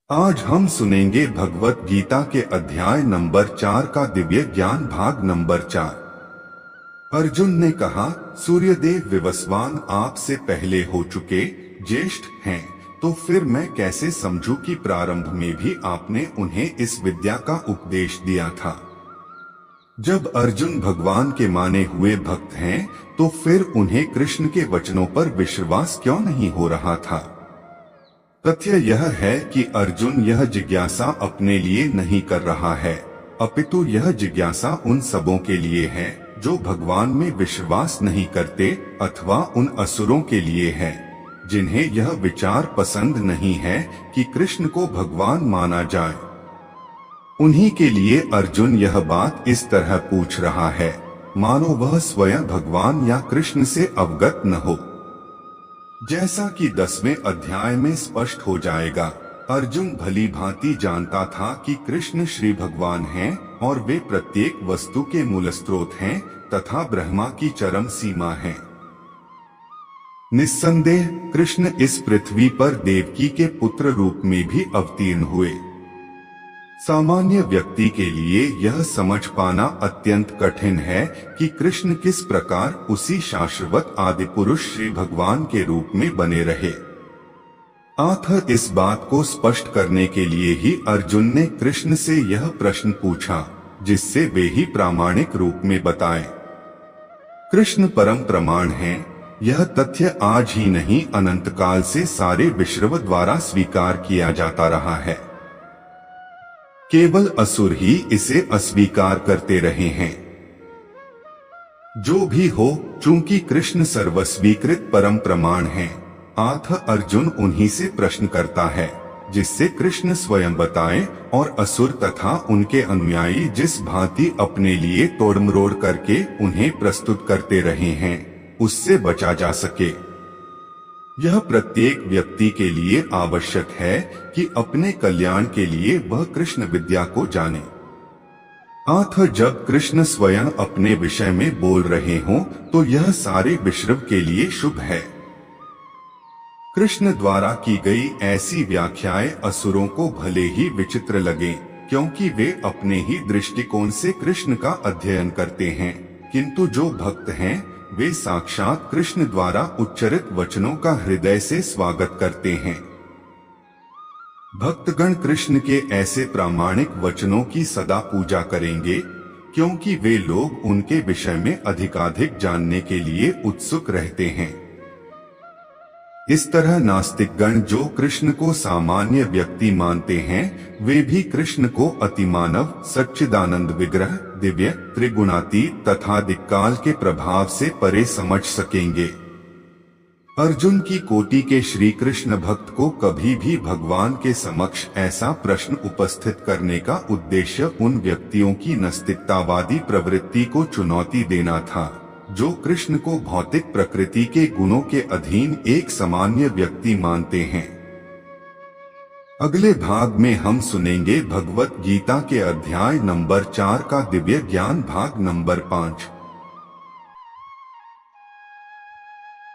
आज हम सुनेंगे भगवत गीता के अध्याय नंबर 4 का दिव्य ज्ञान भाग नंबर 4। अर्जुन ने कहा, सूर्यदेव विवस्वान आपसे पहले हो चुके ज्येष्ठ हैं, तो फिर मैं कैसे समझूं कि प्रारंभ में भी आपने उन्हें इस विद्या का उपदेश दिया था। जब अर्जुन भगवान के माने हुए भक्त हैं, तो फिर उन्हें कृष्ण के वचनों पर विश्वास क्यों नहीं हो रहा था। तथ्य यह है कि अर्जुन यह जिज्ञासा अपने लिए नहीं कर रहा है, अपितु यह जिज्ञासा उन सबों के लिए है जो भगवान में विश्वास नहीं करते, अथवा उन असुरों के लिए है जिन्हें यह विचार पसंद नहीं है कि कृष्ण को भगवान माना जाए। उन्हीं के लिए अर्जुन यह बात इस तरह पूछ रहा है, मानो वह स्वयं भगवान या कृष्ण से अवगत न हो। जैसा कि 10वें अध्याय में स्पष्ट हो जाएगा, अर्जुन भली भांति जानता था कि कृष्ण श्री भगवान हैं और वे प्रत्येक वस्तु के मूल स्रोत हैं तथा ब्रह्मा की चरम सीमा हैं। निस्संदेह कृष्ण इस पृथ्वी पर देवकी के पुत्र रूप में भी अवतीर्ण हुए। सामान्य व्यक्ति के लिए यह समझ पाना अत्यंत कठिन है कि कृष्ण किस प्रकार उसी शाश्वत आदि पुरुष श्री भगवान के रूप में बने रहे। आखिर इस बात को स्पष्ट करने के लिए ही अर्जुन ने कृष्ण से यह प्रश्न पूछा, जिससे वे ही प्रामाणिक रूप में बताएं। कृष्ण परम प्रमाण हैं, यह तथ्य आज ही नहीं अनंत काल से सारे विश्व द्वारा स्वीकार किया जाता रहा है। केवल असुर ही इसे अस्वीकार करते रहे हैं। जो भी हो, चूंकि कृष्ण सर्वस्वीकृत परम प्रमाण हैं, आथ अर्जुन उन्हीं से प्रश्न करता है जिससे कृष्ण स्वयं बताएं और असुर तथा उनके अनुयायी जिस भांति अपने लिए तोड़मरोड़ करके उन्हें प्रस्तुत करते रहे हैं, उससे बचा जा सके। यह प्रत्येक व्यक्ति के लिए आवश्यक है कि अपने कल्याण के लिए वह कृष्ण विद्या को जाने। आथ जब कृष्ण स्वयं अपने विषय में बोल रहे हों, तो यह सारे विश्व के लिए शुभ है। कृष्ण द्वारा की गई ऐसी व्याख्याएं असुरों को भले ही विचित्र लगे, क्योंकि वे अपने ही दृष्टिकोण से कृष्ण का अध्ययन करते हैं, किंतु जो भक्त हैं वे साक्षात कृष्ण द्वारा उच्चरित वचनों का हृदय से स्वागत करते हैं। भक्तगण कृष्ण के ऐसे प्रामाणिक वचनों की सदा पूजा करेंगे, क्योंकि वे लोग उनके विषय में अधिकाधिक जानने के लिए उत्सुक रहते हैं। इस तरह नास्तिकगण जो कृष्ण को सामान्य व्यक्ति मानते हैं, वे भी कृष्ण को अतिमानव, सच्चिदानंद विग्रह, दिव्य, त्रिगुणातीत तथा दिक्काल के प्रभाव से परे समझ सकेंगे। अर्जुन की कोटि के श्री कृष्ण भक्त को कभी भी भगवान के समक्ष ऐसा प्रश्न उपस्थित करने का उद्देश्य उन व्यक्तियों की नास्तिकतावादी प्रवृत्ति को चुनौती देना था, जो कृष्ण को भौतिक प्रकृति के गुणों के अधीन एक सामान्य व्यक्ति मानते हैं। अगले भाग में हम सुनेंगे भगवत गीता के अध्याय नंबर 4 का दिव्य ज्ञान भाग नंबर 5।